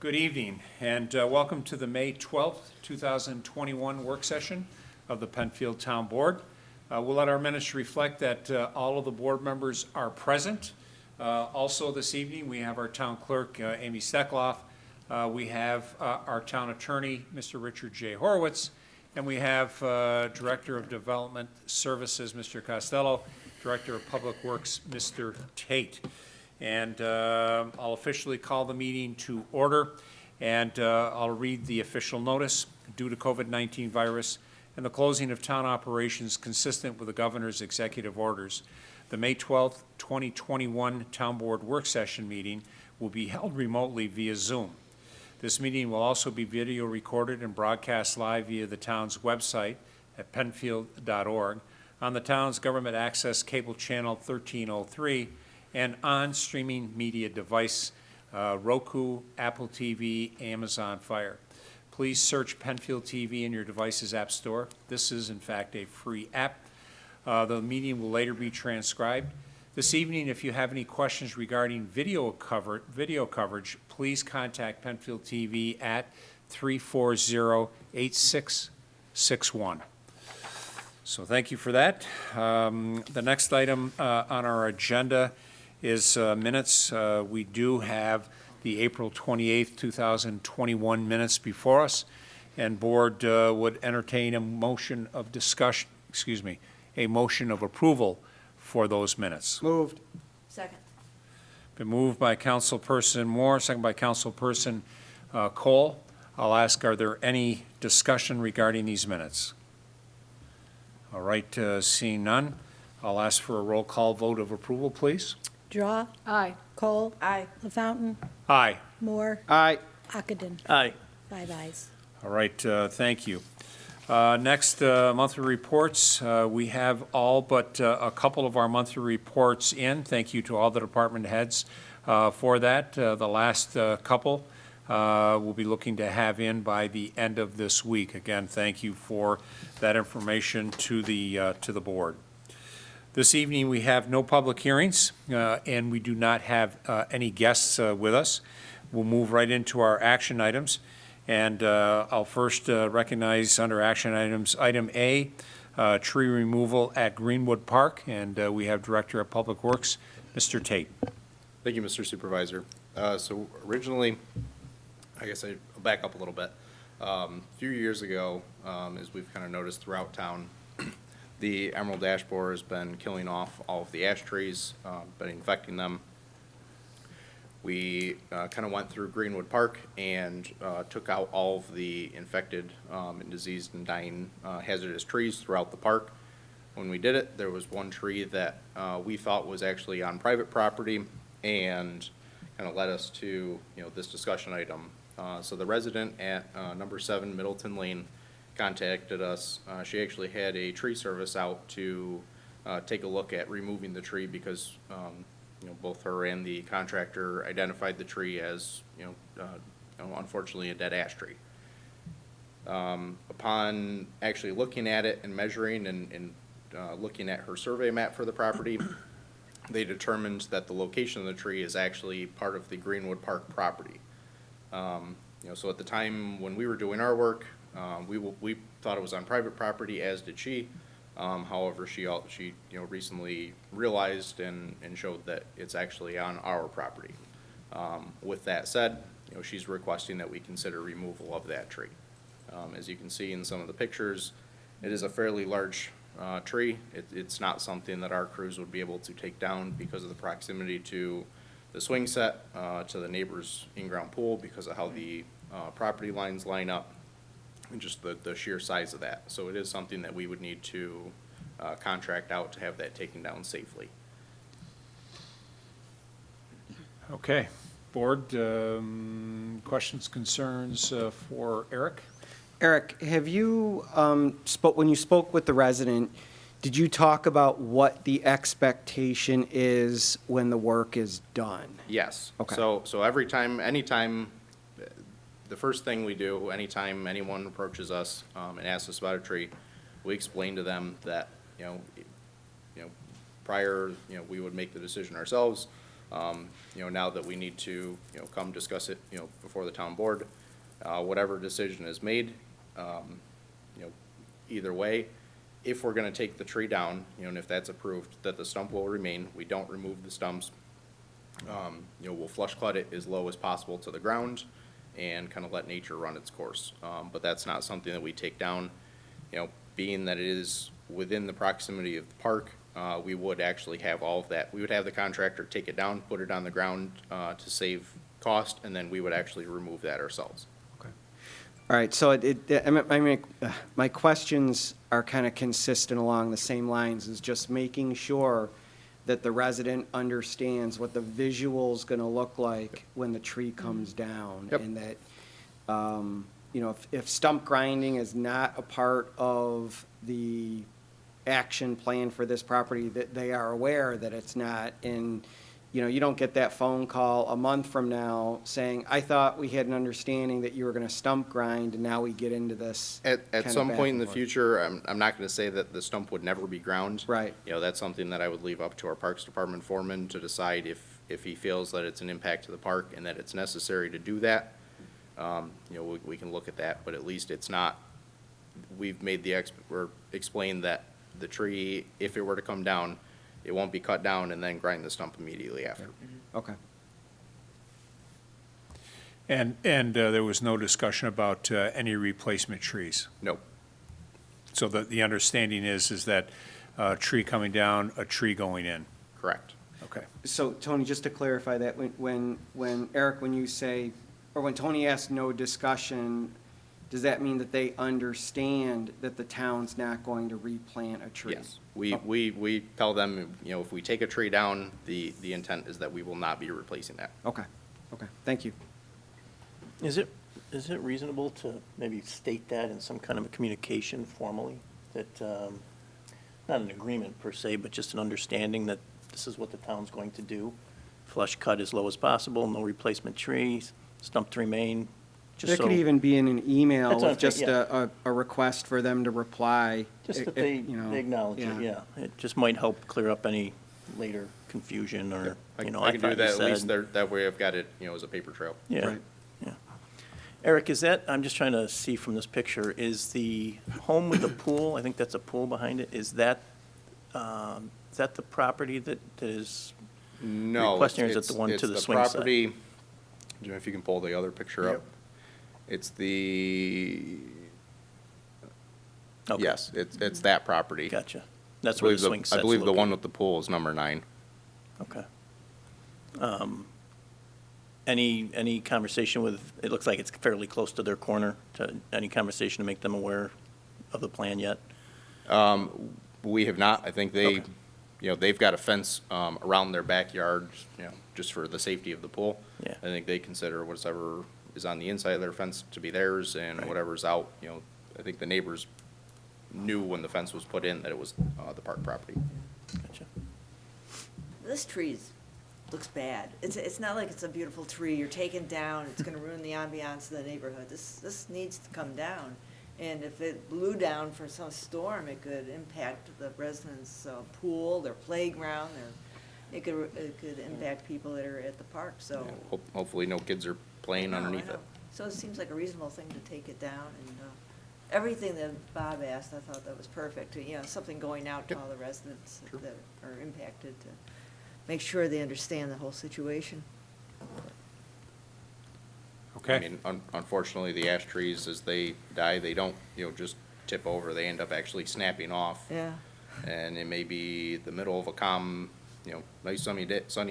Good evening, and welcome to the May 12th, 2021 work session of the Penfield Town Board. We'll let our minutes reflect that all of the board members are present. Also this evening, we have our town clerk, Amy Stekloff. We have our town attorney, Mr. Richard J. Horowitz, and we have Director of Development Services, Mr. Costello, Director of Public Works, Mr. Tate. And I'll officially call the meeting to order, and I'll read the official notice. Due to COVID-19 virus and the closing of town operations consistent with the governor's executive orders, the May 12th, 2021 Town Board Work Session meeting will be held remotely via Zoom. This meeting will also be video recorded and broadcast live via the town's website at penfield.org, on the town's government access cable channel 1303, and on streaming media device, Roku, Apple TV, Amazon Fire. Please search Penfield TV in your device's app store. This is, in fact, a free app. The meeting will later be transcribed. This evening, if you have any questions regarding video coverage, please contact Penfield TV at 340-8661. So thank you for that. The next item on our agenda is minutes. We do have the April 28th, 2021 minutes before us, and board would entertain a motion of discussion, a motion of approval for those minutes. Moved. Second. Been moved by Councilperson Moore, second by Councilperson Cole. I'll ask, are there any discussion regarding these minutes? All right, seeing none, I'll ask for a roll call vote of approval, please. Draw. Aye. Cole. Aye. LaFountain. Aye. Moore. Aye. Ockenden. Aye. 5 ayes. All right, thank you. Next, monthly reports. We have all but a couple of our monthly reports in. Thank you to all the department heads for that. The last couple we'll be looking to have in by the end of this week. Again, thank you for that information to the board. This evening, we have no public hearings, and we do not have any guests with us. We'll move right into our action items. And I'll first recognize under action items, item A, tree removal at Greenwood Park. And we have Director of Public Works, Mr. Tate. Thank you, Mr. Supervisor. So originally, I guess I'll back up a little bit. A few years ago, as we've kind of noticed throughout town, the emerald ash borer has been killing off all of the ash trees, been infecting them. We kind of went through Greenwood Park and took out all of the infected and diseased and dying hazardous trees throughout the park. When we did it, there was one tree that we thought was actually on private property, and kind of led us to this discussion item. So the resident at number 7 Middleton Lane contacted us. She actually had a tree service out to take a look at removing the tree because both her and the contractor identified the tree as unfortunately a dead ash tree. Upon actually looking at it and measuring and looking at her survey map for the property, they determined that the location of the tree is actually part of the Greenwood Park property. So at the time when we were doing our work, we thought it was on private property, as did she. However, she recently realized and showed that it's actually on our property. With that said, she's requesting that we consider removal of that tree. As you can see in some of the pictures, it is a fairly large tree. It's not something that our crews would be able to take down because of the proximity to the swing set, to the neighbor's in-ground pool, because of how the property lines line up, and just the sheer size of that. So it is something that we would need to contract out to have that taken down safely. Okay. Board, questions, concerns for Eric? Eric, have you, when you spoke with the resident, did you talk about what the expectation is when the work is done? Yes. Okay. So anytime, the first thing we do, anytime anyone approaches us and asks us about a tree, we explain to them that, prior, we would make the decision ourselves, Now that we need to, come discuss it, before the town board, whatever decision is made, either way, if we're gonna take the tree down, and if that's approved, that the stump will remain, we don't remove the stumps. We'll flush cut it as low as possible to the ground and kind of let nature run its course. But that's not something that we take down, being that it is within the proximity of the park, we would actually have all of that. We would have the contractor take it down, put it on the ground, to save cost, and then we would actually remove that ourselves. All right, so my questions are kind of consistent along the same lines, is just making sure that the resident understands what the visual's gonna look like when the tree comes down. Yep. And that, if stump grinding is not a part of the action plan for this property, that they are aware that it's not. And, you don't get that phone call a month from now saying, I thought we had an understanding that you were gonna stump grind, and now we get into this. At kinda some back point in and the forth. future, I'm not gonna say that the stump would never be ground. Right. That's something that I would leave up to our Parks Department foreman to decide if he feels that it's an impact to the park and that it's necessary to do that. We can look at that, but at least it's not, we've made or explained that the tree, if it were to come down, it won't be cut down and then grind the stump immediately after. Okay. And there was no discussion about any replacement trees. Nope. So the understanding is that a tree coming down, a tree going in. Correct. Okay. So, Tony, just to clarify that, when Eric, when you say, or when Tony asks no discussion, does that mean that they understand that the town's not going to replant a tree? Yes. We tell them, if we take a tree down, the intent is that we will not be replacing that. Okay, thank you. Is it reasonable to maybe state that in some kind of a communication formally? That, not an agreement per se, but just an understanding that this is what the town's going to do? Flush cut as low as possible, no replacement trees, stump to remain, just That so. could even be in an email That's what I'm with just thinking, a request for them to reply. Just that if, they acknowledge it, yeah. It just might help clear up any later confusion or, I I can do thought that, you at least said. that way I've got it, as a paper trail. Yeah, Right. yeah. Eric, I'm just trying to see from this picture, is the home with the pool, I think that's a pool behind it, is that the property that is No, requesting, or is it the one to the swing It's set? the property, Jim, if you can pull the other picture up. It's Okay. yes, it's that property. Gotcha. That's where the swing set's I believe the one located. with the pool is number 9. Okay. Any conversation with, it looks like it's fairly close to their corner, any conversation to make them aware of the plan yet? We have not, I think they, Okay. they've got a fence around their backyard, just for the safety of the pool. Yeah. I think they consider whatever is on the inside of their fence to be theirs, and Right. whatever's out, I think the neighbors knew when the fence was put in that it was the park property. Gotcha. This looks bad. It's not like it's a beautiful tree you're taking down, it's gonna ruin the ambiance of the neighborhood. This needs to come down. And if it blew down for some storm, it could impact the residents' pool, their playground, it could impact people that are at the park, so. Yeah, hopefully no kids are playing I know, underneath I know. it. So it seems like a reasonable thing to take it down, and everything that Bob asked, I thought that was perfect. Something going out to all the residents Sure. that are impacted to make sure they understand the whole situation. Okay. I mean, unfortunately, the ash trees, as they die, they don't, just tip over. They end up actually snapping off. Yeah. And it may be the middle of a calm, nice sunny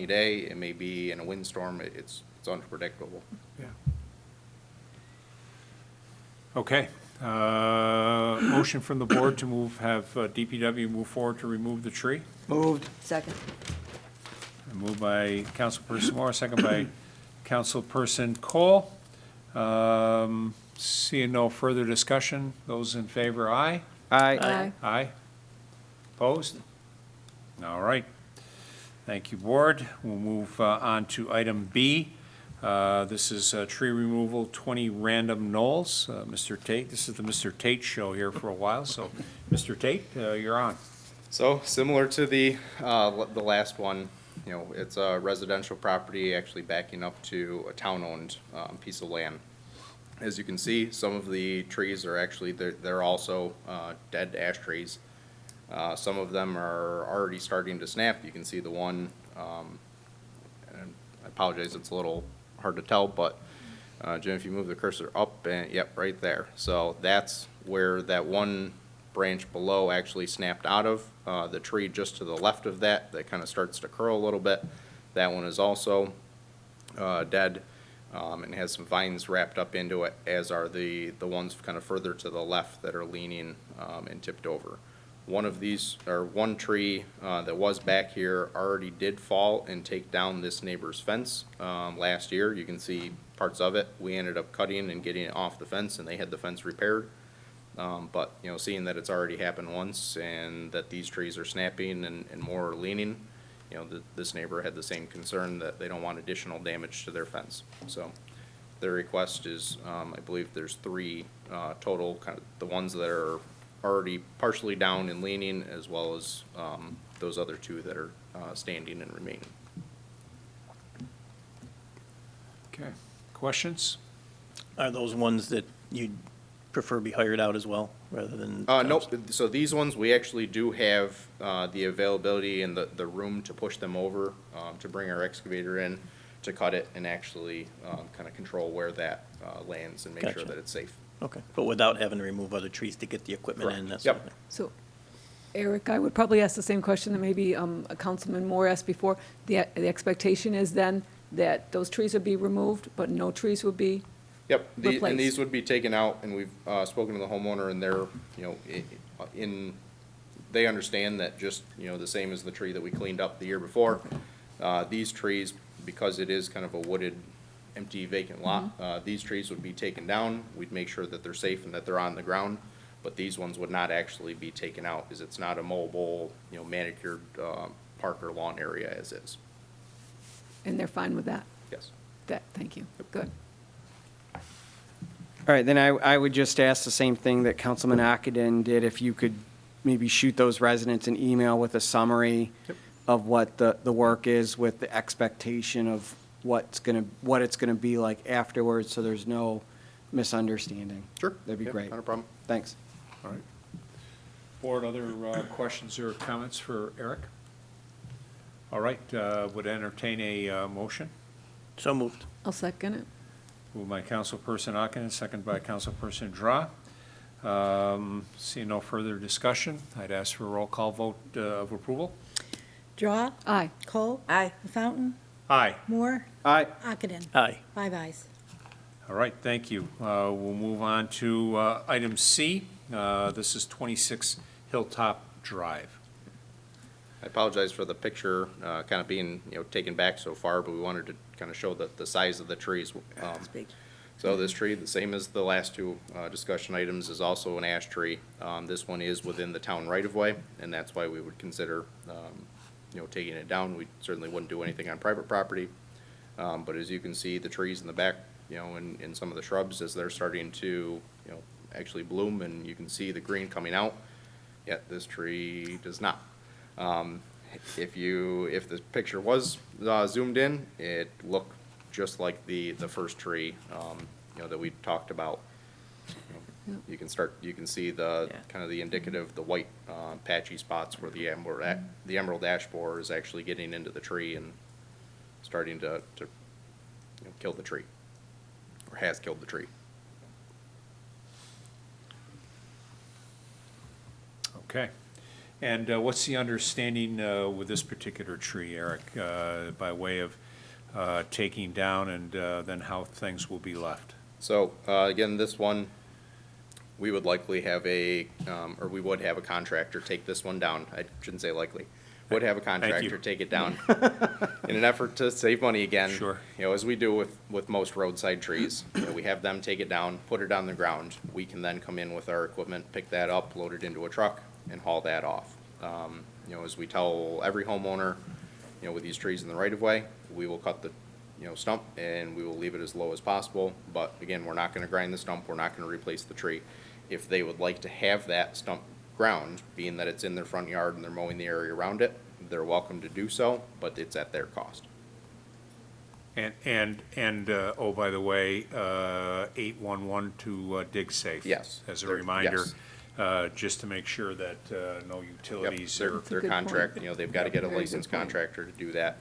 day. It may be in a windstorm. It's unpredictable. Yeah. Okay. Motion from the board to have DPW move forward to remove the tree. Moved. Second. Moved by Councilperson Moore, second by Councilperson Cole. Seeing no further discussion, those in favor, aye? Aye. Aye. Opposed? All right. Thank you, Board. We'll move on to item B. This is tree removal, 20 random knolls. Mr. Tate, this is the Mr. Tate show here for a while, so Mr. Tate, you're on. So similar to the last one, You know, it's a residential property actually backing up to a town-owned piece of land. As you can see, some of the trees are actually, they're also dead ash trees. Some of them are already starting to snap. You can see the one, and I apologize, it's a little hard to tell, but Jim, if you move the cursor up, and yep, right there. So that's where that one branch below actually snapped out of. The tree just to the left of that kind of starts to curl a little bit. That one is also dead, and has some vines wrapped up into it, as are the ones kind of further to the left that are leaning and tipped over. One of these, or one tree that was back here already did fall and take down this neighbor's fence last year. You can see parts of it. We ended up cutting and getting it off the fence, and they had the fence repaired. But, you know, seeing that it's already happened once and that these trees are snapping and more are leaning, you know, this neighbor had the same concern that they don't want additional damage to their fence. So their request is, I believe there's 3 total, kind of the ones that are already partially down and leaning, as well as those other 2 that are standing and remaining. Okay. Questions? Are those ones that you'd prefer be hired out as well, rather than? Nope, so these ones, we actually do have the availability and the room to push them over, to bring our excavator in, to cut it and actually kind of control where that lands and make sure Gotcha. that it's safe. Okay, but without having to remove other trees to get the equipment in, Correct. that sort of Yep. thing? So, Eric, I would probably ask the same question that maybe Councilman Moore asked before. The expectation is then that those trees would be removed, but no trees would be, Yep, Replaced. and these would be taken out, and we've spoken to the homeowner, and they're, you know, they understand that just, you know, the same as the tree that we cleaned up the year before. These trees, because it is kind of a wooded, empty, vacant lot, these trees would be taken down. We'd make sure that they're safe and that they're on the ground, but these ones would not actually be taken out, because it's not a mobile, you know, manicured park or lawn area as is. and they're fine with that? Yes. Thank you. Good. All right, then I would just ask the same thing that Councilman Akadin did, if you could maybe shoot those residents an email with a summary of what the work is, with the expectation of what it's gonna be like afterwards, so there's no misunderstanding. Sure. That'd be Yep, great. Not a problem. Thanks. All right. Board, other questions or comments for Eric? All right, would entertain a motion. So moved. I'll second it. Moved by Councilperson Akinen, second by Councilperson Draw. Seeing no further discussion, I'd ask for a roll call vote of approval. Draw, Aye. Cole. Aye. LaFountain, Aye. Moore, Aye. Akadin. Aye. 5 ayes. All right, thank you. We'll move on to item C. This is 26 Hilltop Drive. I apologize for the picture kind of being, you know, taken back so far, but we wanted to kind of show the size of the trees. It's big. So this tree, the same as the last 2 discussion items, is also an ash tree. This one is within the town right-of-way, and that's why we would consider, you know, taking it down. We certainly wouldn't do anything on private property. But as you can see, the trees in the back, you know, and some of the shrubs, as they're starting to, you know, actually bloom, and you can see the green coming out, yet this tree does not. If the picture was zoomed in, it looked just like the first tree, you know, that we talked about. You can see the, Yeah. kind of the indicative, the white patchy spots where the emerald ash borer is actually getting into the tree and starting to you know, kill the tree, or has killed the tree. Okay. And what's the understanding with this particular tree, Eric, by way of taking down and then how things will be left? So, again, this one, we would likely have or we would have a contractor take this one down. I shouldn't say likely. Would have a contractor take it down in an effort to save money again. Sure. You know, as we do with most roadside trees. You know, we have them take it down, put it on the ground. We can then come in with our equipment, pick that up, load it into a truck, and haul that off. You know, as we tell every homeowner, you know, with these trees in the right-of-way, we will cut the, you know, stump, and we will leave it as low as possible. But again, we're not gonna grind the stump, we're not gonna replace the tree. If they would like to have that stump ground, being that it's in their front yard and they're mowing the area around it, they're welcome to do so, but it's at their cost. Oh, by the way, 811 to dig safe. Yes. As a They're- reminder, yes. just to make sure that no Yep, utilities their, are. That's a their good contract, point. you know, they've got to get a Very good licensed point. contractor to do that,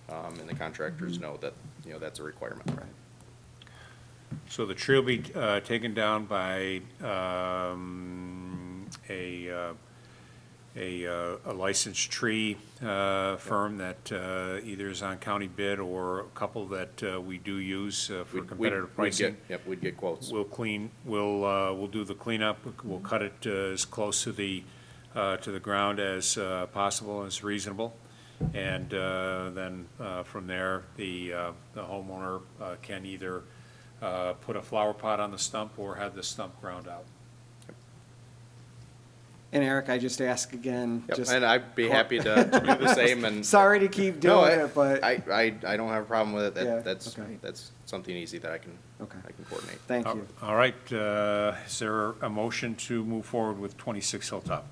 and the contractors know that, you know, that's a requirement. So the tree will be taken down by a licensed tree firm that either is on county bid or a couple that we do use for We'd- competitive we'd pricing. Yep, we'd get quotes. We'll do the cleanup, we'll cut it as close to the ground as possible, as reasonable. And then from there, the homeowner can either put a flower pot on the stump or have the stump ground out. And Eric, I just ask again, Yep, just, and I'd be happy to do the same, and. sorry to keep No, doing it, but, I don't have a problem with it. Yeah, That's okay. something easy that I can Okay. coordinate. thank you. All right, is there a motion to move forward with 26 Hilltop?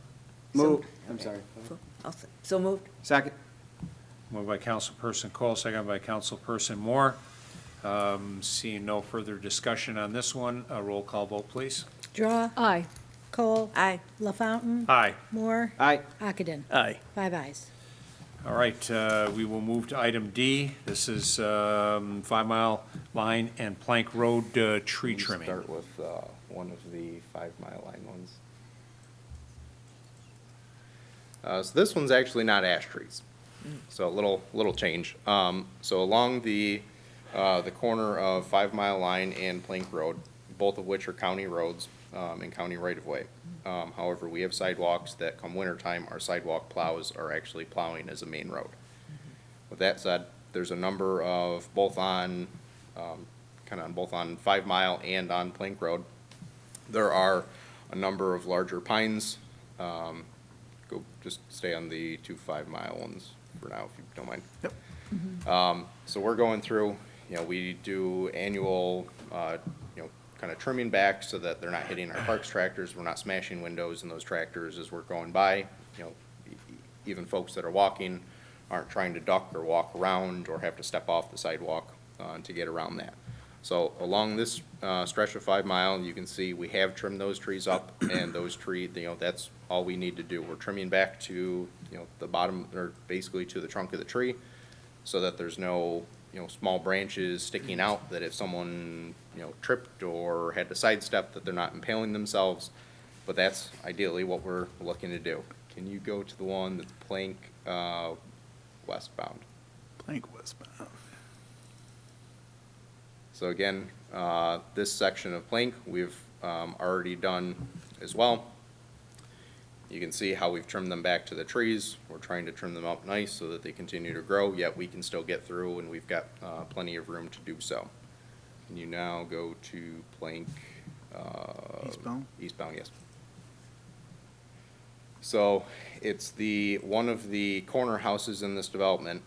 Move, I'm sorry. So moved? Second? Moved by Councilperson Cole, second by Councilperson Moore. Seeing no further discussion on this one, a roll call vote, please. Draw, Aye. Cole. Aye. LaFountain. Aye. Moore. Aye. Ockenden. Aye. 5 ayes. All right, we will move to item D. This is 5 Mile Line and Plank Road tree Let's trimming. Start with one of the 5 Mile Line ones. So this one's actually not ash trees, so a little change. So along the corner of 5 Mile Line and Plank Road, both of which are county roads and county right-of-way. However, we have sidewalks that come wintertime, our sidewalk plows are actually plowing as a main road. With that said, there's a number of both on 5 Mile and on Plank Road. There are a number of larger pines. Just stay on the 2 5 Mile ones for now, if you don't mind. Yep. So we're going through, you know, we do annual, kind of trimming back so that they're not hitting our parks tractors, we're not smashing windows in those tractors as we're going by. You know, even folks that are walking aren't trying to duck or walk around or have to step off the sidewalk to get around that. So along this stretch of 5 Mile, you can see we have trimmed those trees up, and those trees, you know, that's all we need to do. We're trimming back to, you know, the bottom, or basically to the trunk of the tree, so that there's no, you know, small branches sticking out, that if someone, you know, tripped or had to sidestep, that they're not impaling themselves. But that's ideally what we're looking to do. Can you go to the one that's Plank westbound? Plank westbound. So again, this section of Plank, we've already done as well. You can see how we've trimmed them back to the trees. We're trying to trim them up nice so that they continue to grow, yet we can still get through, and we've got plenty of room to do so. Can you now go to Plank? Eastbound? Eastbound, yes. So it's one of the corner houses in this development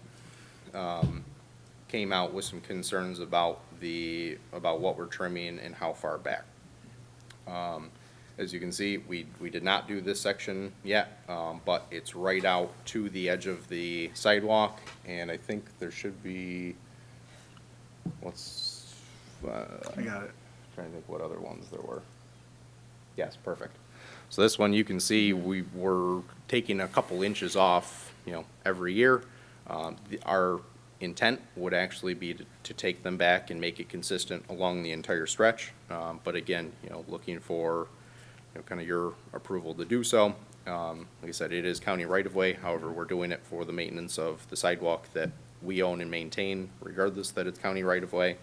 came out with some concerns about what we're trimming and how far back. As you can see, we did not do this section yet, but it's right out to the edge of the sidewalk, and I think there should be, I got it. trying to think what other ones there were. Yes, perfect. So this one, you can see we were taking a couple inches off, you know, every year. Our intent would actually be to take them back and make it consistent along the entire stretch. But again, you know, looking for, you know, kind of your approval to do so. Like I said, it is county right-of-way. However, we're doing it for the maintenance of the sidewalk that we own and maintain, regardless that it's county right-of-way.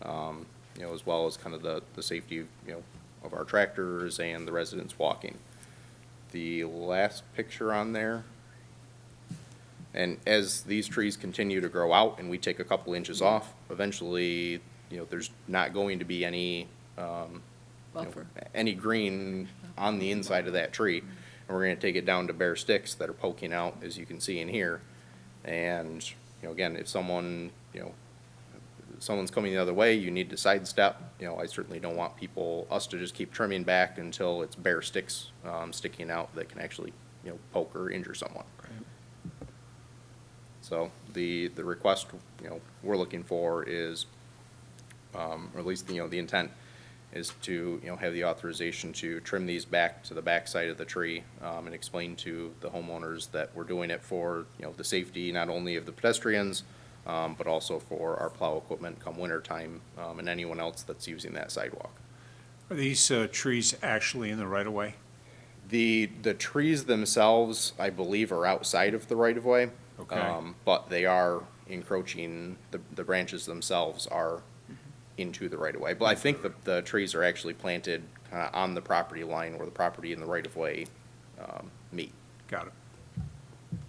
You know, as well as kind of the safety, you know, of our tractors and the residents walking. The last picture on there, and as these trees continue to grow out and we take a couple inches off, eventually, you know, there's not going to be any, Buffer. any green on the inside of that tree. And we're gonna take it down to bare sticks that are poking out, as you can see in here. And, you know, again, if someone, you know, someone's coming the other way, you need to sidestep. You know, I certainly don't want us to just keep trimming back until it's bare sticks sticking out that can actually, you know, poke or injure someone. So the request, we're looking for is, or at least, the intent is to, have the authorization to trim these back to the back side of the tree, and explain to the homeowners that we're doing it for, the safety not only of the pedestrians, but also for our plow equipment come winter time, and anyone else that's using that sidewalk. Are these trees actually in the right-of-way? The trees themselves, I believe, are outside of the right-of-way. Okay. But they are encroaching, the branches themselves are into the right-of-way. But I think the trees are actually planted kind of on the property line where the property and the right-of-way meet. Got it.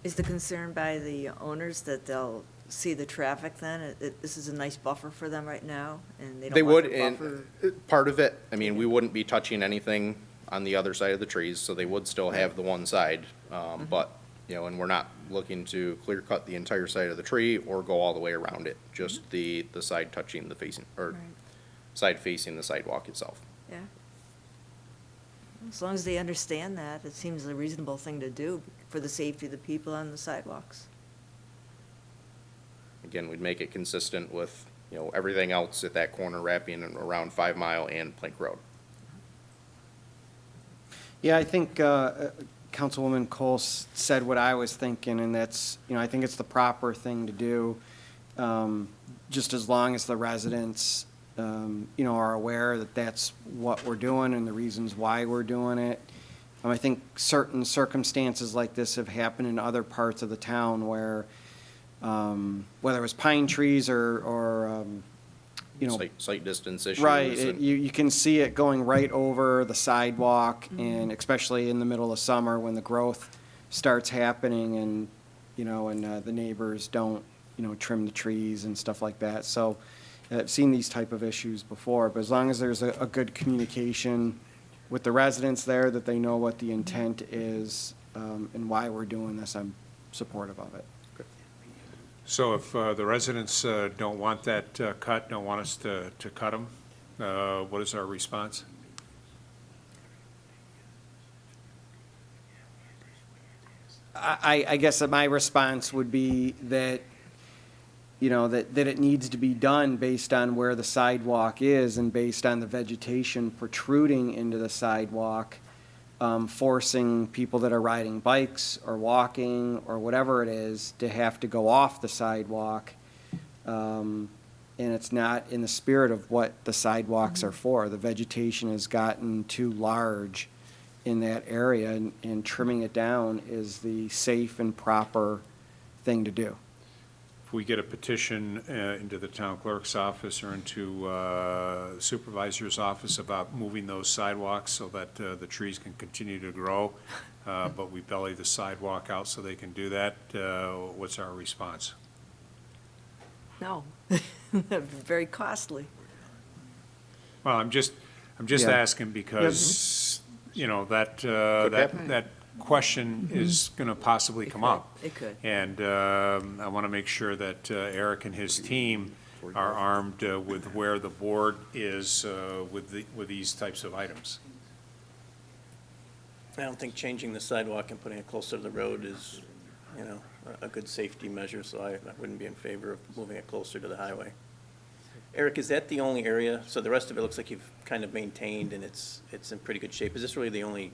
Is the concern by the owners that they'll see the traffic then? This is a nice buffer for them right now, and they They don't want would, the buffer? and part of it, I mean, we wouldn't be touching anything on the other side of the trees, so they would still have the one side. But, and we're not looking to clear cut the entire side of the tree or go all the way around it, just the side touching the facing, or Right. side facing the sidewalk itself. Yeah. As long as they understand that, it seems a reasonable thing to do for the safety of the people on the sidewalks. Again, we'd make it consistent with, everything else at that corner wrapping around 5 Mile and Plank Road. Yeah, I think Councilwoman Cole said what I was thinking, and that's, I think it's the proper thing to do, just as long as the residents, are aware that that's what we're doing and the reasons why we're doing it. I think certain circumstances like this have happened in other parts of the town where, whether it was pine trees or Site distance issues. right, and- you can see it going right over the sidewalk, and especially in the middle of summer when the growth starts happening and, the neighbors don't, trim the trees and stuff like that. So I've seen these type of issues before, but as long as there's a good communication with the residents there, that they know what the intent is, and why we're doing this, I'm supportive of it. So if the residents don't want that cut, don't want us to cut them, what is our response? I guess that my response would be that, that it needs to be done based on where the sidewalk is and based on the vegetation protruding into the sidewalk, forcing people that are riding bikes or walking or whatever it is to have to go off the sidewalk. And it's not in the spirit of what the sidewalks are for. The vegetation has gotten too large in that area, and trimming it down is the safe and proper thing to do. If we get a petition into the town clerk's office or into the supervisor's office about moving those sidewalks so that the trees can continue to grow, but we belly the sidewalk out so they can do that, what's our response? No. Very costly. Well, I'm just Yeah. asking because, that question is going to possibly come up. It could. And I want to make sure that Eric and his team are armed with where the board is with these types of items. I don't think changing the sidewalk and putting it closer to the road is, a good safety measure, so I wouldn't be in favor of moving it closer to the highway. Eric, is that the only area? So the rest of it looks like you've kind of maintained and it's in pretty good shape. Is this really the only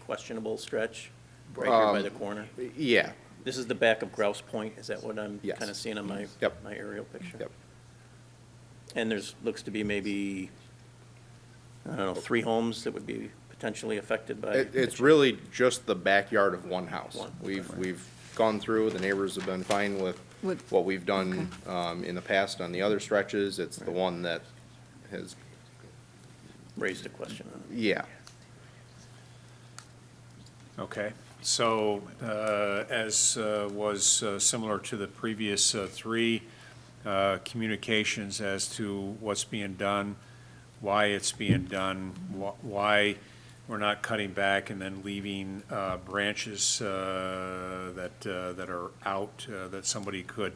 questionable stretch right here by the corner? Yeah, This is the back of Grouse Point, is that what I'm Yes. kind of seeing on my, Yep. my aerial picture? Yep. And looks to be maybe, I don't know, 3 homes that would be potentially affected by? It's really just the backyard of one house. One, We've gone through, the neighbors have been fine with With- what we've done in the past on the other stretches. It's the one that has, Raised a question on it. yeah. Okay, so as was similar to the previous 3 communications as to what's being done, why it's being done, why we're not cutting back and then leaving branches that are out, that somebody could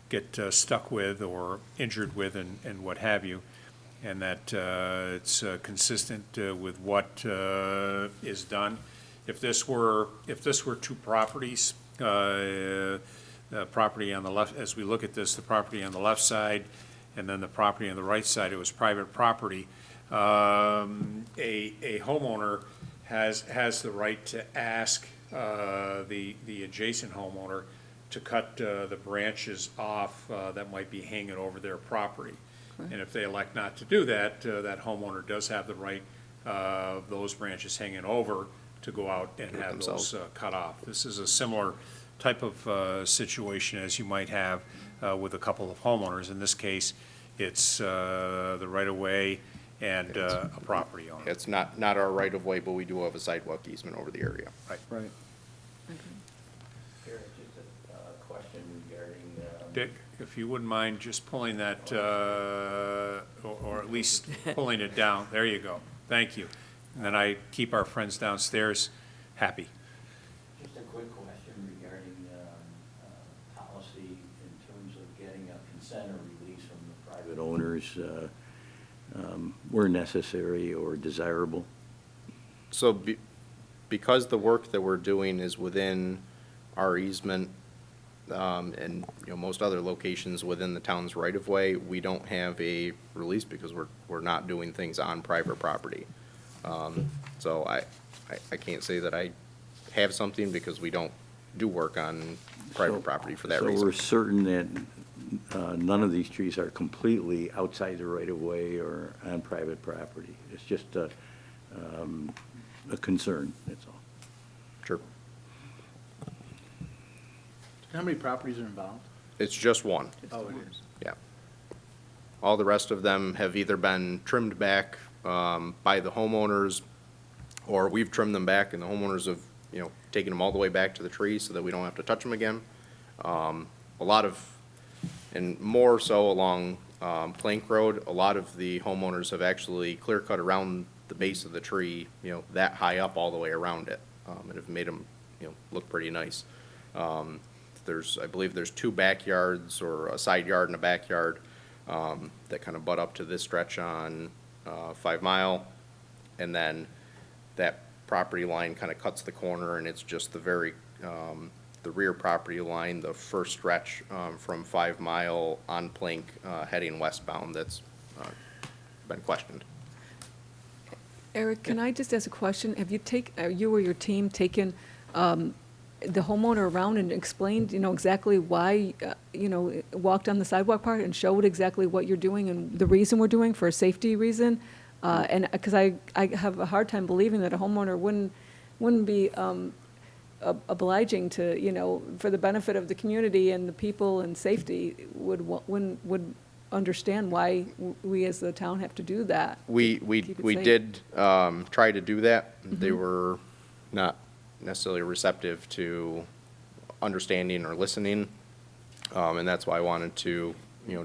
get stuck with or injured with and what have you, and that it's consistent with what is done. If this were 2 properties, the property on the left, as we look at this, the property on the left side, and then the property on the right side, it was private property. A homeowner has the right to ask the adjacent homeowner to cut the branches off that might be hanging over their property. And if they elect not to do that, that homeowner does have the right of those branches hanging over to go out and Do it have themselves. those cut off. This is a similar type of situation as you might have with a couple of homeowners. In this case, it's the right-of-way and a property owner. It's not our right-of-way, but we do have a sidewalk easement over the area. Right. Eric, just a question regarding. Dick, if you wouldn't mind just pulling that, or at least pulling it down. There you go. Thank you. And then I keep our friends downstairs happy. Just a quick question regarding policy in terms of getting a consent or release from the private owners, where necessary or desirable. So because the work that we're doing is within our easement, and, most other locations within the town's right-of-way, we don't have a release because we're not doing things on private property. So I can't say that I have something because we don't do work on private property for that So we're reason. certain that none of these trees are completely outside the right-of-way or on private property. It's just a concern, that's all. Sure. How many properties are involved? It's just one. Oh, it is. Yeah. All the rest of them have either been trimmed back by the homeowners, or we've trimmed them back and the homeowners have, taken them all the way back to the tree so that we don't have to touch them again. A lot of, and more so along Plank Road, a lot of the homeowners have actually clear cut around the base of the tree, that high up all the way around it, and have made them, look pretty nice. I believe there's 2 backyards or a side yard and a backyard that kind of butt up to this stretch on 5 Mile. And then that property line kind of cuts the corner and it's just the the rear property line, the first stretch from 5 Mile on Plank heading westbound that's been questioned. Eric, can I just ask a question? Have you or your team taken the homeowner around and explained, exactly why, walked on the sidewalk part and showed exactly what you're doing and the reason we're doing for a safety reason? And, because I have a hard time believing that a homeowner wouldn't be obliging to, for the benefit of the community and the people and safety, would understand why we as the town have to do that. We keep it we safe. did try to do that. They were not necessarily receptive to understanding or listening. And that's why I wanted to,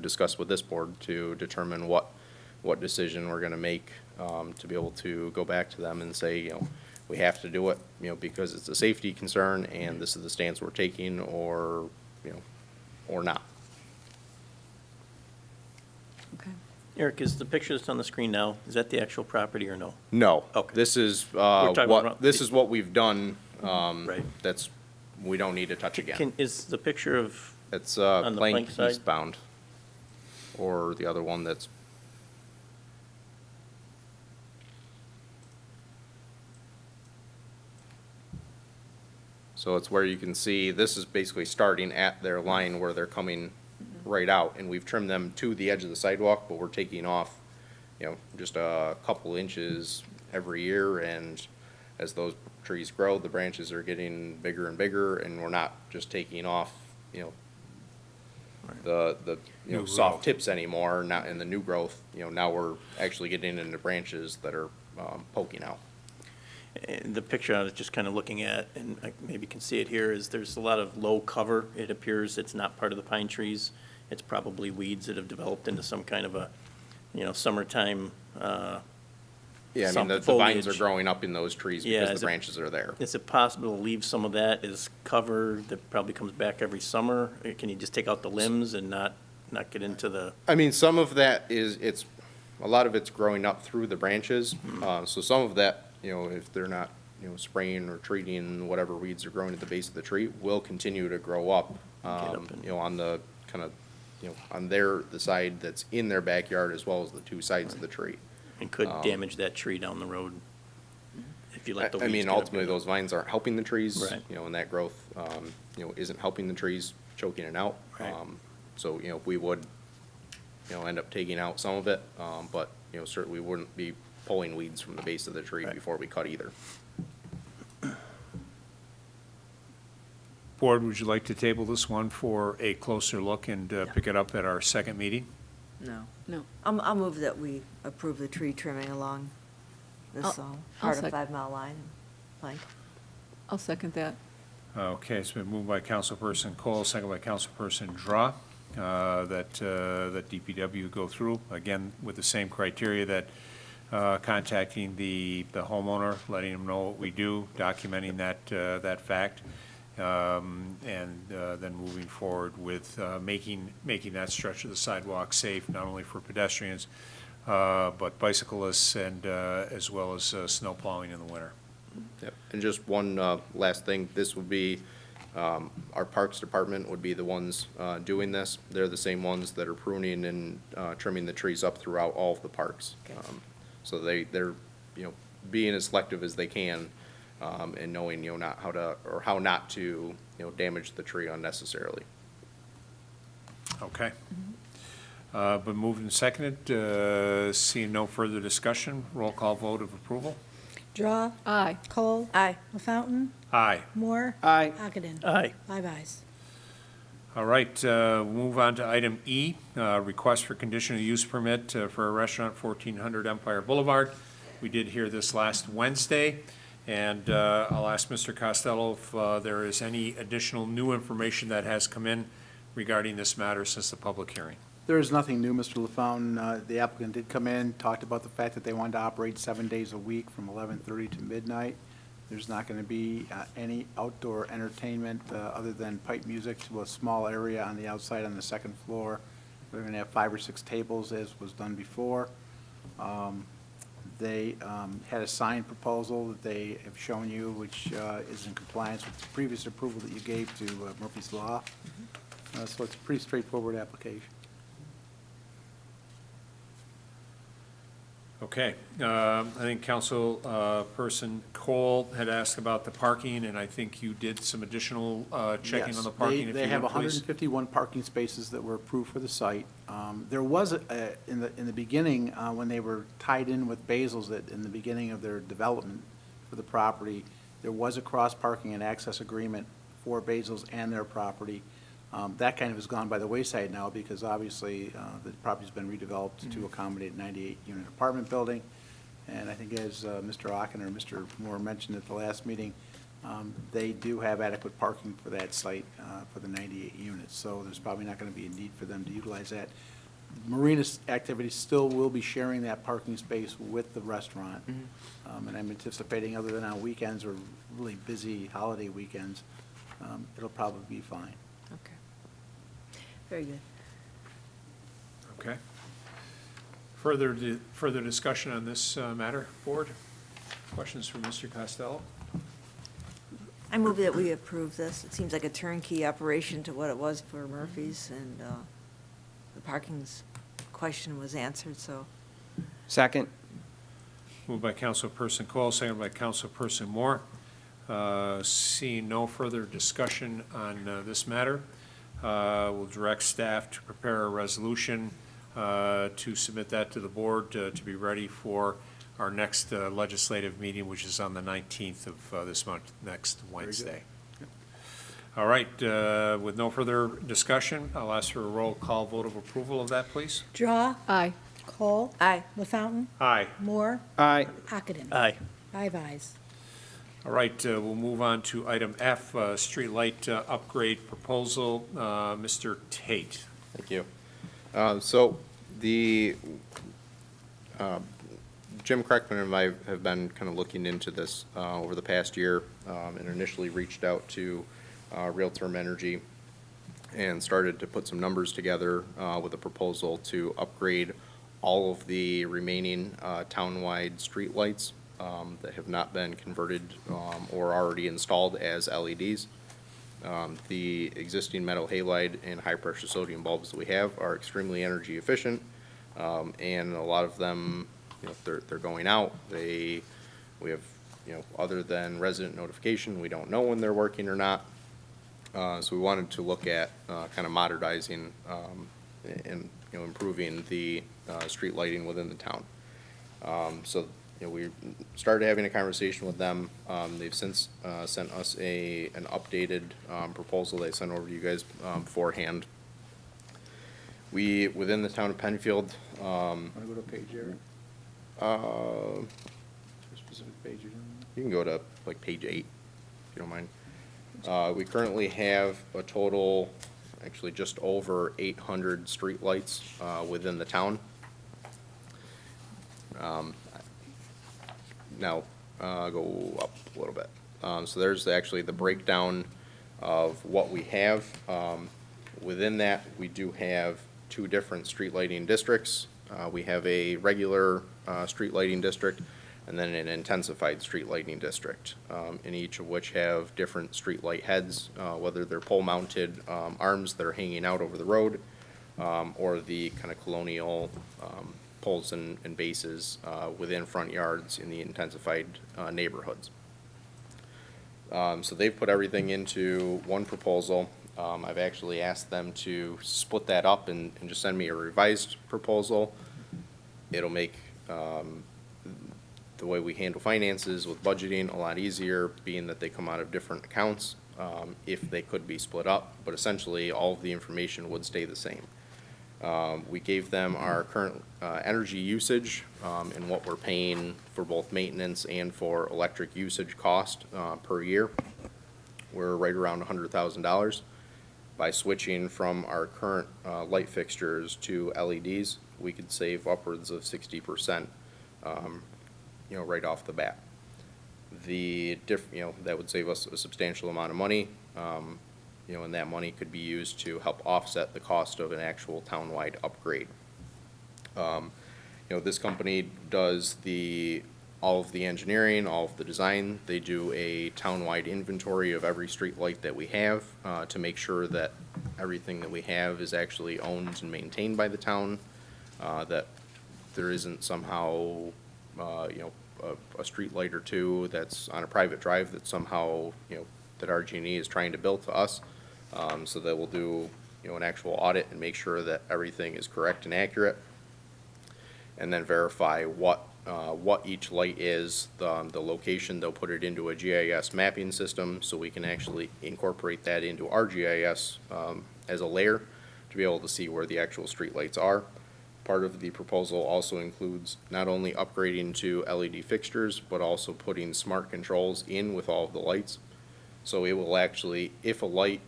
discuss with this board to determine what decision we're gonna make, to be able to go back to them and say, we have to do it, because it's a safety concern and this is the stance we're taking, or, or not. Okay. Eric, is the picture that's on the screen now, is that the actual property or no? No. Okay. This is, talking about- this is what we've done. Right. That's, we don't need to touch again. Is the picture of, It's on the Plank Plank side? eastbound, or the other one that's. So it's where you can see, this is basically starting at their line where they're coming right out, and we've trimmed them to the edge of the sidewalk, but we're taking off, just a couple inches every year, and as those trees grow, the branches are getting bigger and bigger, and we're not just taking off, the New soft growth. tips anymore, not in the new growth, now we're actually getting into branches that are poking out. the picture I was just kind of looking at, and I maybe can see it here, is there's a lot of low cover. It appears it's not part of the pine trees. It's probably weeds that have developed into some kind of a, summertime, Yeah, I mean, soft the vines are foliage. growing up in those trees Yeah, because is the it- branches are there. Is it possible to leave some of that as cover that probably comes back every summer? Or can you just take out the limbs and not get into the, I mean, some of that is, a lot of it's growing up through the branches. So some of that, if they're not, spraying or treating whatever weeds are growing at the base of the tree, will continue to grow up up and- you know, on the kind of, you know, on the side that's in their backyard as well as the two sides of the tree. And could damage that tree down the road if you let the I weeds mean, get up ultimately, in it. those vines aren't helping the trees. Right. You know, and that growth, you know, isn't helping the trees, choking it out. Right. So, you know, we would, you know, end up taking out some of it, but, you know, certainly wouldn't be pulling weeds from the base of the tree Right. before we cut either. Board, would you like to table this one for a closer look and Yeah. pick it up at our second meeting? No. No. I'll move that we approve the tree trimming along this I'll part of sec- 5 Mile Line plank. I'll second that. Okay, it's been moved by Councilperson Cole, second by Councilperson Draw, that DPW go through, again, with the same criteria that contacting the homeowner, letting him know what we do, documenting that fact, and then moving forward with making that stretch of the sidewalk safe, not only for pedestrians, but bicyclists and as well as snow plowing in the winter. Yep. And just one last thing, this would be, our Parks Department would be the ones doing this. They're the same ones that are pruning and trimming the trees up throughout all of the parks. So they're, you know, being as selective as they can, and knowing, you know, not how to, or how not to, you know, damage the tree unnecessarily. Okay. Been moved and seconded, seeing no further discussion, roll call vote of approval? Draw, Aye. Cole, Aye. LaFountain, Aye. Moore, Aye. Ockenden. Aye. 5 ayes. All right, move on to item E, request for conditional use permit for a restaurant, 1400 Empire Boulevard. We did hear this last Wednesday, and I'll ask Mr. Costello if there is any additional new information that has come in regarding this matter since the public hearing. There is nothing new, Mr. LaFountain. The applicant did come in, talked about the fact that they wanted to operate 7 days a week from 11:30 to midnight. There's not going to be any outdoor entertainment other than pipe music to a small area on the outside on the second floor. They're going to have 5 or 6 tables, as was done before. They had a sign proposal that they have shown you, which is in compliance with the previous approval that you gave to Murphy's Law. So it's a pretty straightforward application. Okay, I think Councilperson Cole had asked about the parking, and I think you did some additional checking on the Yes, parking, if they you have would, please. 151 parking spaces that were approved for the site. There was, in the beginning, when they were tied in with Basil's, that in the beginning of their development for the property, there was a cross-parking and access agreement for Basil's and their property. That kind of has gone by the wayside now because obviously the property's been redeveloped to accommodate 98-unit apartment building. And I think as Mr. Ocken or Mr. Moore mentioned at the last meeting, they do have adequate parking for that site for the 98 units. So there's probably not going to be a need for them to utilize that. Marina activities still will be sharing that parking space with the restaurant. And I'm anticipating, other than on weekends or really busy holiday weekends, it'll probably be fine. Okay. Very good. Okay. Further discussion on this matter, Board? Questions from Mr. Costello? I move that we approve this. It seems like a turnkey operation to what it was for Murphy's, and the parking's question was answered, so. Second. Moved by Councilperson Cole, seconded by Councilperson Moore. Seeing no further discussion on this matter, we'll direct staff to prepare a resolution to submit that to the board to be ready for our next legislative meeting, which is on the 19th of this month, next Wednesday. All right, with no further discussion, I'll ask for a roll call vote of approval of that, please. Draw, Aye. Cole, Aye. LaFountain, Aye. Moore, Aye. Ockenden. Aye. 5 ayes. All right, we'll move on to item F, streetlight upgrade proposal. Mr. Tate. Thank you. So the, Jim Kreckman and I have been kind of looking into this over the past year, and initially reached out to Real-Term Energy and started to put some numbers together with a proposal to upgrade all of the remaining townwide streetlights that have not been converted or already installed as LEDs. The existing metal halide and high-pressure sodium bulbs that we have are extremely energy efficient, and a lot of them, they're going out. We have, other than resident notification, we don't know when they're working or not. So we wanted to look at kind of modernizing and, improving the street lighting within the town. So, we started having a conversation with them. They've since sent us an updated proposal they sent over to you guys beforehand. Within the town of Penfield, Want to go to page, Eric? uh, Is there a specific page you're doing? you can go to like page 8, if you don't mind. We currently have a total, actually just over 800 streetlights within the town. Now, go up a little bit. So there's actually the breakdown of what we have. Within that, we do have 2 different street lighting districts. We have a regular street lighting district and then an intensified street lighting district, in each of which have different street light heads, whether they're pole-mounted arms that are hanging out over the road, or the kind of colonial poles and bases within front yards in the intensified neighborhoods. So they've put everything into one proposal. I've actually asked them to split that up and just send me a revised proposal. It'll make the way we handle finances with budgeting a lot easier, being that they come out of different accounts, if they could be split up, but essentially all of the information would stay the same. We gave them our current energy usage and what we're paying for both maintenance and for electric usage cost per year. We're right around $100,000. By switching from our current light fixtures to LEDs, we could save upwards of 60%, right off the bat. That would save us a substantial amount of money. And that money could be used to help offset the cost of an actual townwide upgrade. This company does all of the engineering, all of the design. They do a townwide inventory of every street light that we have to make sure that everything that we have is actually owned and maintained by the town, that there isn't somehow, a street light or two that's on a private drive that somehow, that RG&E is trying to build to us. So that we'll do, an actual audit and make sure that everything is correct and accurate, and then verify what each light is, the location. They'll put it into a GIS mapping system so we can actually incorporate that into our GIS as a layer to be able to see where the actual street lights are. Part of the proposal also includes not only upgrading to LED fixtures, but also putting smart controls in with all of the lights. So it will actually, if a light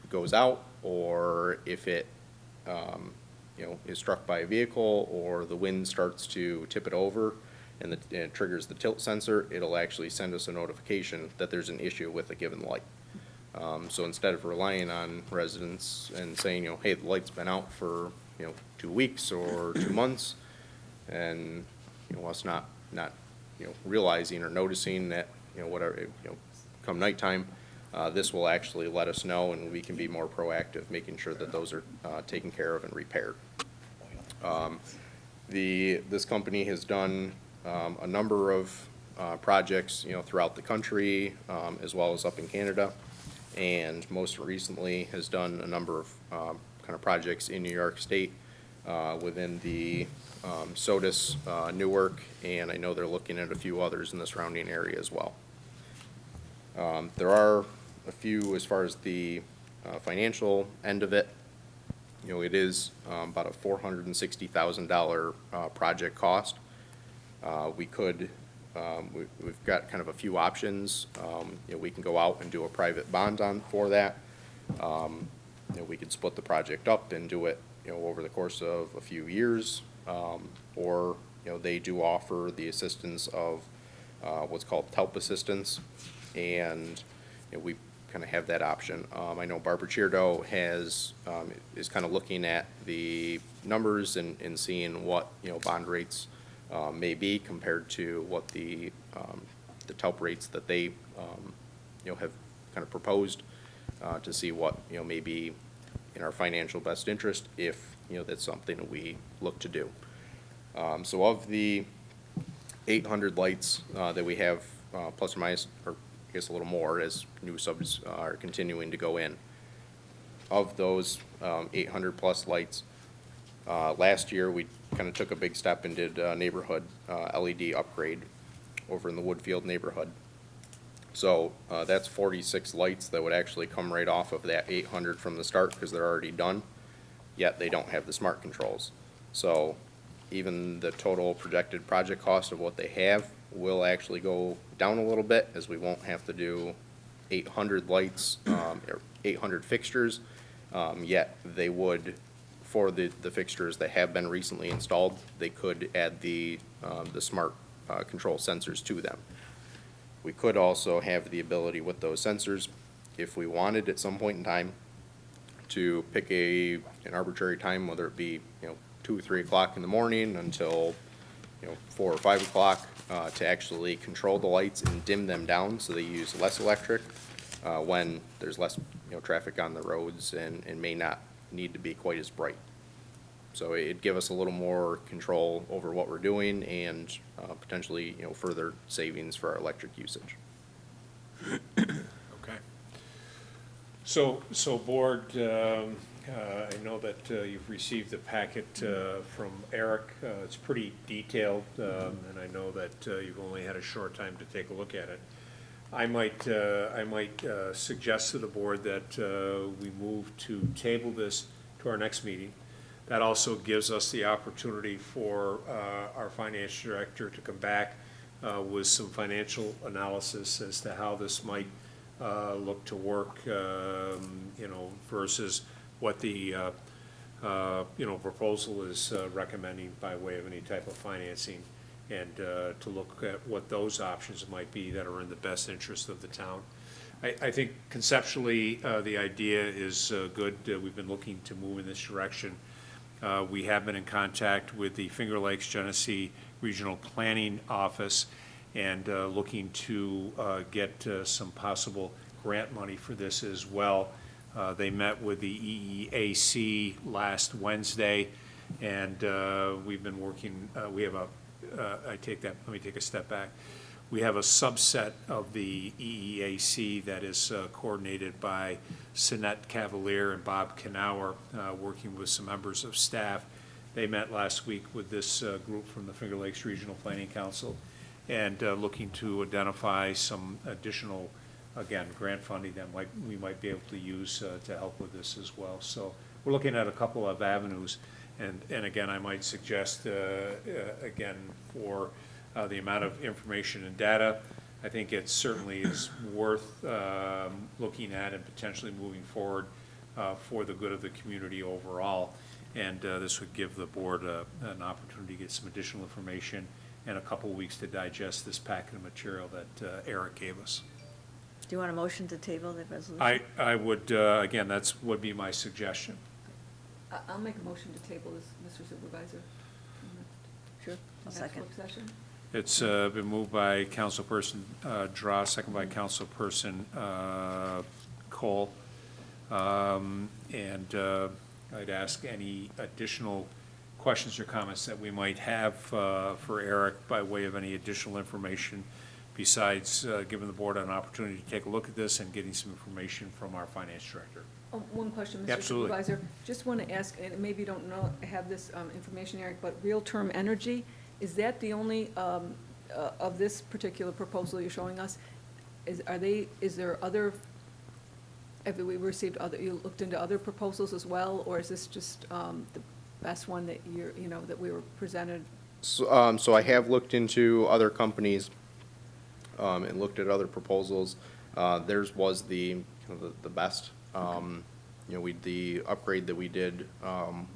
goes out, or if it is struck by a vehicle, or the wind starts to tip it over and it triggers the tilt sensor, it'll actually send us a notification that there's an issue with a given light. So instead of relying on residents and saying, hey, the light's been out for 2 weeks or 2 months, and us not realizing or noticing that whatever, come nighttime, this will actually let us know, and we can be more proactive, making sure that those are taken care of and repaired. This company has done a number of projects, throughout the country, as well as up in Canada, and most recently has done a number of kind of projects in New York State within the SOTUS, Newark, and I know they're looking at a few others in the surrounding area as well. There are a few as far as the financial end of it. It is about a $460,000 project cost. We've got kind of a few options. We can go out and do a private bond for that. We could split the project up and do it over the course of a few years, or they do offer the assistance of what's called TELP assistance, and we kind of have that option. I know Barbara Cheerdo is kind of looking at the numbers and seeing what bond rates may be compared to what the TELP rates that they have kind of proposed, to see what, may be in our financial best interest if, that's something that we look to do. So of the 800 lights that we have, plus or minus, or I guess a little more as new subs are continuing to go in, of those 800 plus lights, last year we kind of took a big step and did a neighborhood LED upgrade over in the Woodfield neighborhood. So that's 46 lights that would actually come right off of that 800 from the start because they're already done, yet they don't have the smart controls. So even the total projected project cost of what they have will actually go down a little bit, as we won't have to do 800 lights, or 800 fixtures, yet they would, for the fixtures that have been recently installed, they could add the smart control sensors to them. We could also have the ability with those sensors, if we wanted at some point in time, to pick an arbitrary time, whether it be 2 or 3 o'clock in the morning until 4 or 5 o'clock, to actually control the lights and dim them down so they use less electric when there's less traffic on the roads and may not need to be quite as bright. So it'd give us a little more control over what we're doing and potentially further savings for our electric usage. Okay. So board, I know that you've received the packet from Eric. It's pretty detailed, and I know that you've only had a short time to take a look at it. I might suggest to the board that we move to table this to our next meeting. That also gives us the opportunity for our finance director to come back with some financial analysis as to how this might look to work, versus what the proposal is recommending by way of any type of financing, and to look at what those options might be that are in the best interest of the town. I think conceptually the idea is good. We've been looking to move in this direction. We have been in contact with the Finger Lakes Genesee Regional Planning Office and looking to get some possible grant money for this as well. They met with the EEAC last Wednesday, and we've been working, we have let me take a step back. We have a subset of the EEAC that is coordinated by Sinette Cavalier and Bob Knauer, working with some members of staff. They met last week with this group from the Finger Lakes Regional Planning Council and looking to identify some additional, again, grant funding that we might be able to use to help with this as well. So we're looking at a couple of avenues, and again, I might suggest, again, for the amount of information and data, I think it certainly is worth looking at and potentially moving forward for the good of the community overall. And this would give the board an opportunity to get some additional information and a couple weeks to digest this packet of material that Eric gave us. Do you want a motion to table the resolution? I would, again, would be my suggestion. I'll make a motion to table this, Mr. Supervisor. Sure, I'll Next second. work session. It's been moved by Councilperson Draw, second by Councilperson Cole. And I'd ask any additional questions or comments that we might have for Eric by way of any additional information besides giving the board an opportunity to take a look at this and getting some information from our finance director. Oh, one question, Mr. Absolutely. Supervisor. Just want to ask, and maybe you don't know, have this information, Eric, but real-term energy, is that the only, of this particular proposal you're showing us? Is there other, have we received other, you looked into other proposals as well, or is this just the best one that that we were presented? So I have looked into other companies and looked at other proposals. Theirs was the best. The upgrade that we did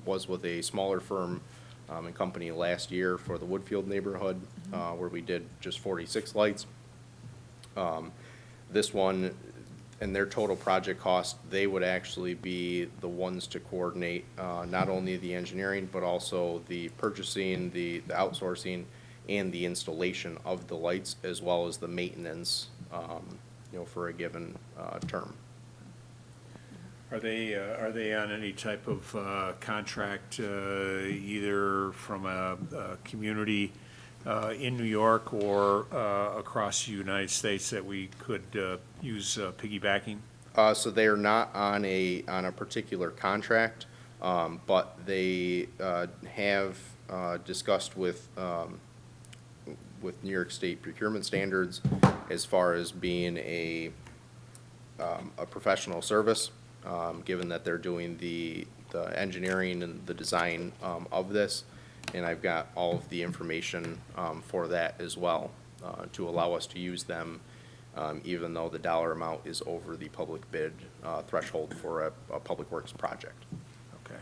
was with a smaller firm and company last year for the Woodfield neighborhood, where we did just 46 lights. This one, and their total project cost, they would actually be the ones to coordinate not only the engineering, but also the purchasing, the outsourcing, and the installation of the lights, as well as the maintenance for a given term. Are they on any type of contract, either from a community in New York or across the United States that we could use piggybacking? So they are not on a particular contract, but they have discussed with New York State procurement standards as far as being a professional service, given that they're doing the engineering and the design of this. And I've got all of the information for that as well, to allow us to use them, even though the dollar amount is over the public bid threshold for a public works project. Okay.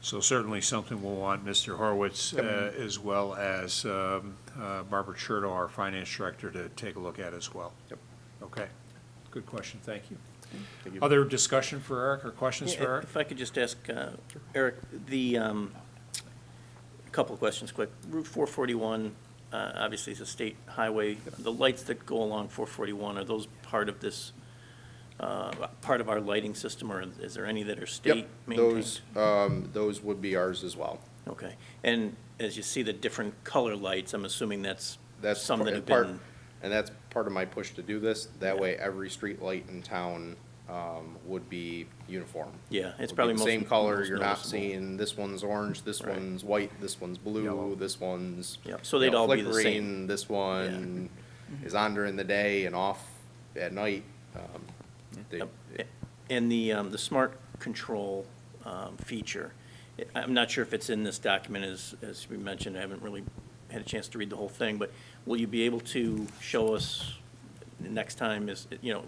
So certainly something we'll want Mr. Horowitz as well as Barbara Cherto, our finance director, to take a look at as well. Yep. Okay. Good question. Thank you. Thank you. Other discussion for Eric or questions for Yeah, Eric? if I could just ask Eric, a couple of questions quick. Route 441, obviously is a state highway. The lights that go along 441, are those part of this, part of our lighting system, or is there any that are state maintained? Those would be ours as well. Okay. And as you see the different color lights, I'm assuming that's That's some that have part, been, and that's part of my push to do this. That way, every street light in town would be uniform. yeah, it's Would be probably the most same color. most You're not noticeable. seeing this one's orange, this Right. one's white, this one's blue, Yellow. this one's Yep, so they'd all be the same. flickering, this one is on during the day and off at night. They- Yep. And the smart control feature, I'm not sure if it's in this document, as we mentioned, I haven't really had a chance to read the whole thing, but will you be able to show us next time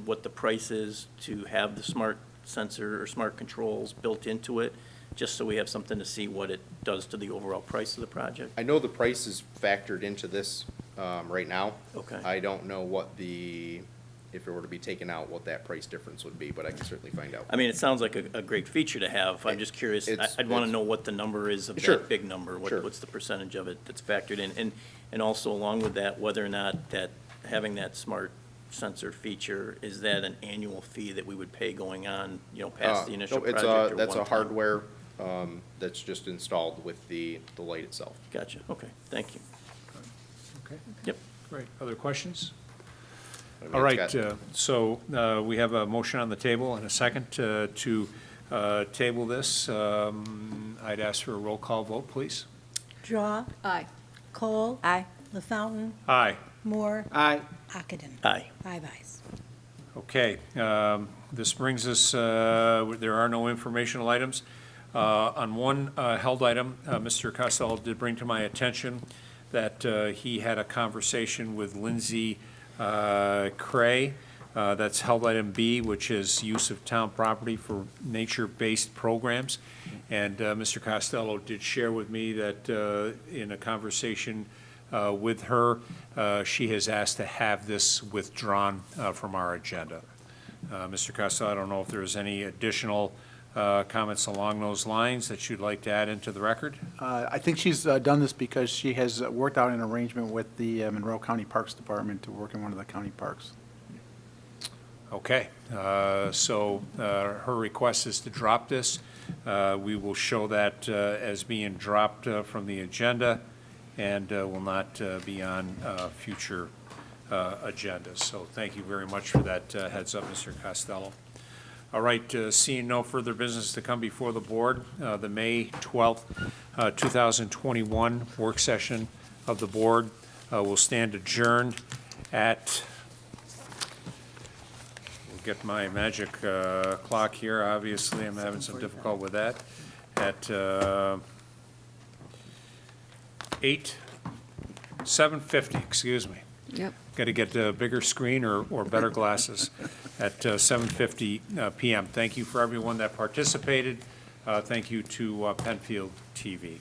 what the price is to have the smart sensor or smart controls built into it, just so we have something to see what it does to the overall price of the project? I know the price is factored into this right now. Okay. I don't know what if it were to be taken out, what that price difference would be, but I can certainly find out. I mean, it sounds like a great feature to have. I'm just curious. I'd want to know what the number is of Sure. that big number. Sure. What's the percentage of it that's factored in? And also along with that, whether or not that having that smart sensor feature, is that an annual fee that we would pay going on, past the initial No, it's project or that's a one time? hardware that's just installed with the light itself. Gotcha. Okay. Thank you. Okay, Yep. great. Other questions? I mean, All it's right, got- so we have a motion on the table and a second to table this. I'd ask for a roll call vote, please. Draw, Aye. Cole. Aye. LaFountain, Aye. Moore, Aye. Ockenden. Aye. 5 ayes. Okay, this brings us, there are no informational items. On one held item, Mr. Costello did bring to my attention that he had a conversation with Lindsay Cray. That's held item B, which is use of town property for nature-based programs. And Mr. Costello did share with me that in a conversation with her, she has asked to have this withdrawn from our agenda. Mr. Costello, I don't know if there's any additional comments along those lines that you'd like to add into the record? I think she's done this because she has worked out an arrangement with the Monroe County Parks Department to work in one of the county parks. Okay, so her request is to drop this. We will show that as being dropped from the agenda and will not be on future agendas. So thank you very much for that heads up, Mr. Costello. All right, seeing no further business to come before the board, the May 12th, 2021 work session of the board will stand adjourned at, we'll get my magic clock here, obviously, I'm having some difficulty with that, at 7:50, excuse me. Yep. Got to get a bigger screen or better glasses at 7:50 PM. Thank you for everyone that participated. Thank you to Penfield TV.